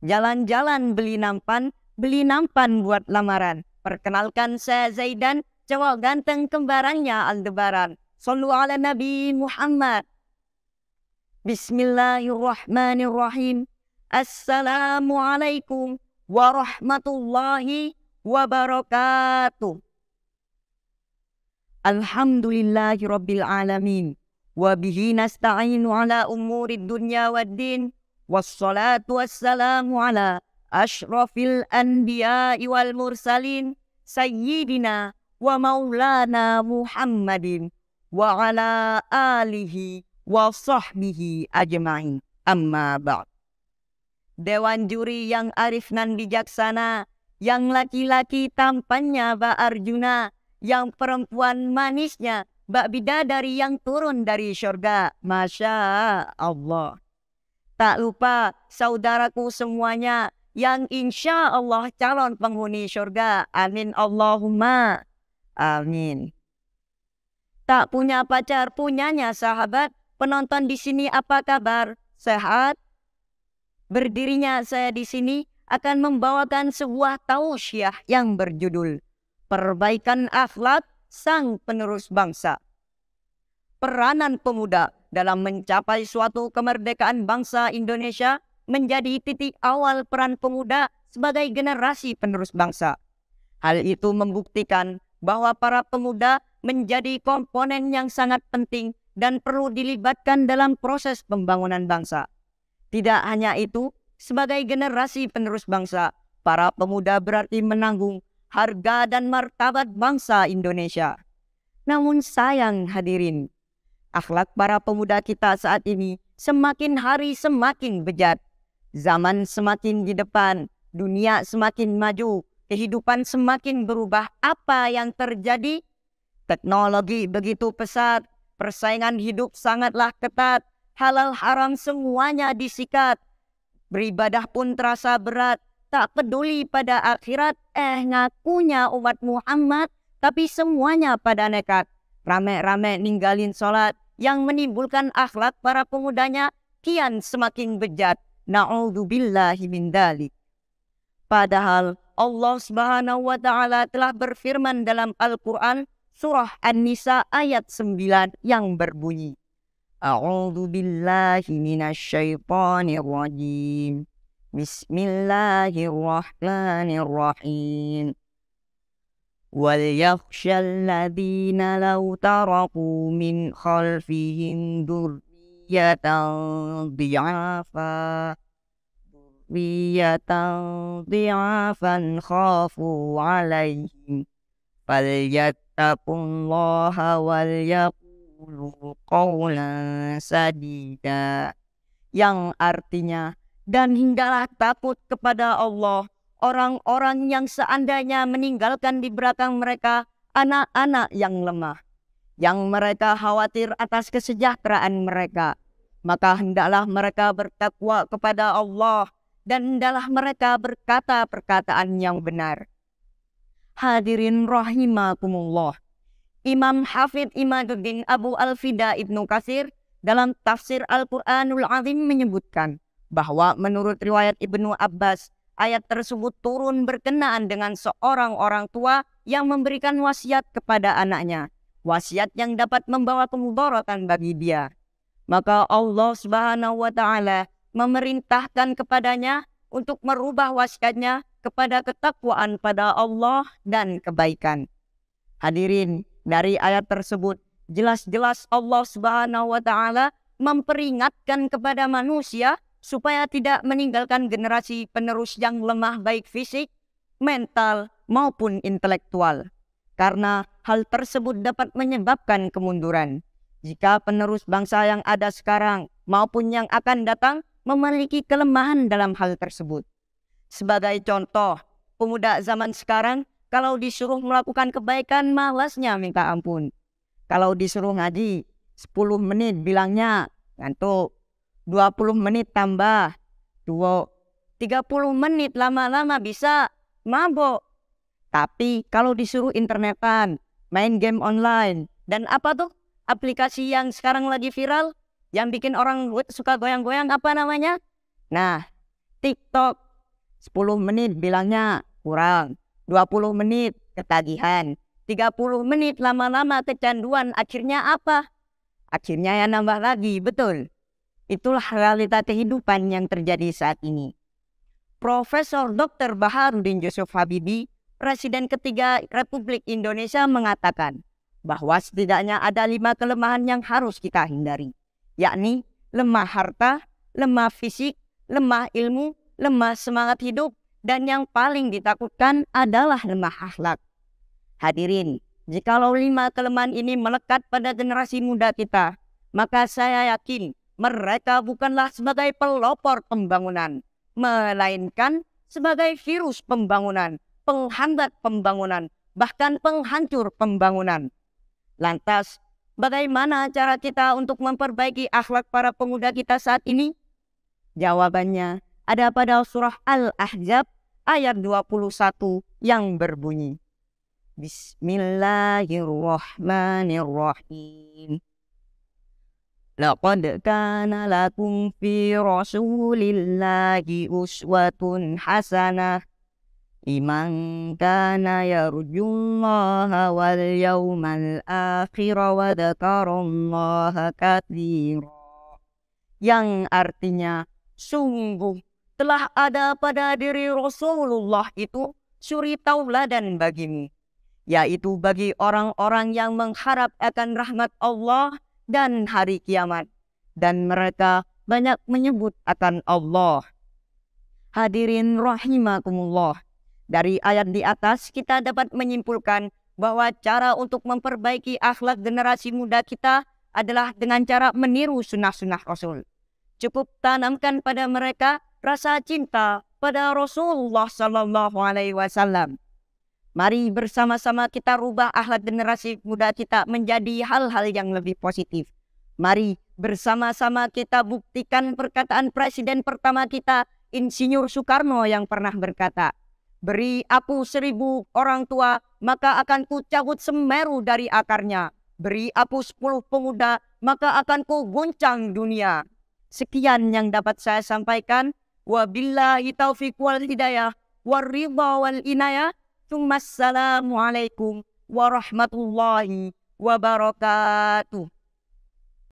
Jalan-jalan beli nampan buat lamaran. Perkenalkan saya Zaidan, cowok ganteng kembarannya Aldebaran. Sallu ala Nabi Muhammad. Bismillahirrahmanirrahim. Assalamualaikum warahmatullahi wabarakatuh. Alhamdulillahi rabbil alamin. Wabihi nasta'inu ala umurid dunya waddin. Wassalatu wassalamu ala ashrafil anbiya'i wal mursalin. Sayyidina wa maulana Muhammadin. Wa ala alihi wa sahbihi ajma'in. Amma ba'd. Dewan juri yang arif nan bijaksana, yang laki-laki tampannya Mbak Arjuna, yang perempuan manisnya Mbak Bidadari yang turun dari syurga. Masya Allah. Tak lupa saudaraku semuanya yang insya Allah calon penghuni syurga. Amin Allahumma amin. Tak punya pacar, punyanya sahabat. Penonton di sini apa kabar? Sehat? Berdirinya saya di sini akan membawakan sebuah tausiah yang berjudul Perbaikan Akhlak Sang Penerus Bangsa. Peranan pemuda dalam mencapai suatu kemerdekaan bangsa Indonesia menjadi titik awal peran pemuda sebagai generasi penerus bangsa. Hal itu membuktikan bahwa para pemuda menjadi komponen yang sangat penting dan perlu dilibatkan dalam proses pembangunan bangsa. Tidak hanya itu, sebagai generasi penerus bangsa, para pemuda berarti menanggung harga dan martabat bangsa Indonesia. Namun sayang hadirin, akhlak para pemuda kita saat ini semakin hari semakin bejat. Zaman semakin di depan, dunia semakin maju, kehidupan semakin berubah. Apa yang terjadi? Teknologi begitu pesat, persaingan hidup sangatlah ketat, halal haram semuanya disikat. Beribadah pun terasa berat, tak peduli pada akhirat. Ngakunya umat Muhammad, tapi semuanya pada nekat. Rame-rame ninggalin sholat, yang menimbulkan akhlak para pemudanya kian semakin bejat. Na'udzubillahi min dzalik. Padahal Allah Subhanahu wa Ta'ala telah berfirman dalam Al-Quran surah An-Nisa ayat 9 yang berbunyi, A'udzu billahi minasyaitonir rajim. Bismillahirrahmanirrahim. Wal yakhshal ladzina law taraku min khalfihim dzurriyyatan dhi'afan khafu 'alaihim falyattaqullaha wal yaqulu qawlan sadida. Yang artinya, dan hendaklah takut kepada Allah orang-orang yang seandainya meninggalkan di belakang mereka anak-anak yang lemah, yang mereka khawatir atas kesejahteraan mereka, maka hendaklah mereka bertakwa kepada Allah dan hendaklah mereka berkata perkataan yang benar. Hadirin rahimakumullah, Imam Hafidh Imaduddin Abu Al-Fida Ibnu Katsir dalam tafsir Al-Quranul Azim menyebutkan bahwa menurut riwayat Ibnu Abbas, ayat tersebut turun berkenaan dengan seorang orang tua yang memberikan wasiat kepada anaknya, wasiat yang dapat membawa kemudaratan bagi dia. Maka Allah Subhanahu wa Ta'ala memerintahkan kepadanya untuk merubah wasiatnya kepada ketakwaan pada Allah dan kebaikan. Hadirin, dari ayat tersebut jelas-jelas Allah Subhanahu wa Ta'ala memperingatkan kepada manusia supaya tidak meninggalkan generasi penerus yang lemah baik fisik, mental maupun intelektual. Karena hal tersebut dapat menyebabkan kemunduran. Jika penerus bangsa yang ada sekarang maupun yang akan datang memiliki kelemahan dalam hal tersebut. Sebagai contoh, pemuda zaman sekarang kalau disuruh melakukan kebaikan malasnya minta ampun. Kalau disuruh ngaji 10 menit bilangnya ngantuk, 20 menit tambah 30 menit lama-lama bisa mabok. Tapi kalau disuruh internetan, main game online, dan apa tuh aplikasi yang sekarang lagi viral yang bikin orang suka goyang-goyang, apa namanya? Nah, TikTok. 10 menit bilangnya kurang, 20 menit ketagihan, 30 menit lama-lama kecanduan, akhirnya apa? Akhirnya ya nambah lagi, betul. Itulah realita kehidupan yang terjadi saat ini. Profesor Dr. Baharudin Yusuf Habibie, Presiden ketiga Republik Indonesia mengatakan bahwa setidaknya ada 5 kelemahan yang harus kita hindari, yakni lemah harta, lemah fisik, lemah ilmu, lemah semangat hidup, dan yang paling ditakutkan adalah lemah akhlak. Hadirin, jikalau 5 kelemahan ini melekat pada generasi muda kita, maka saya yakin mereka bukanlah sebagai pelopor pembangunan, melainkan sebagai virus pembangunan, penghambat pembangunan, bahkan penghancur pembangunan. Lantas, bagaimana cara kita untuk memperbaiki akhlak para pemuda kita saat ini? Jawabannya ada pada surah Al-Ahzab ayat 21 yang berbunyi, Bismillahirrahmanirrahim. Laqad kana lakum fi rasulillahi uswatun hasanah liman kana yarjullaha wal yawmal akhir wa dzakarallaha katsira. Yang artinya, sungguh telah ada pada diri Rasulullah itu suri tauladan bagimu, yaitu bagi orang-orang yang mengharap akan rahmat Allah dan hari kiamat, dan mereka banyak menyebut akan Allah. Hadirin rahimakumullah, dari ayat di atas kita dapat menyimpulkan bahwa cara untuk memperbaiki akhlak generasi muda kita adalah dengan cara meniru sunnah-sunnah Rasul. Cukup tanamkan pada mereka rasa cinta pada Rasulullah SAW. Mari bersama-sama kita rubah akhlak generasi muda kita menjadi hal-hal yang lebih positif. Mari bersama-sama kita buktikan perkataan Presiden pertama kita, Insinyur Soekarno, yang pernah berkata, beri aku 1000 orang tua, maka akan ku cabut Semeru dari akarnya. Beri aku 10 pemuda, maka akan ku guncang dunia. Sekian yang dapat saya sampaikan. Wabillahi taufiq wal hidayah, warridha wal inayah. Assalamualaikum warahmatullahi wabarakatuh.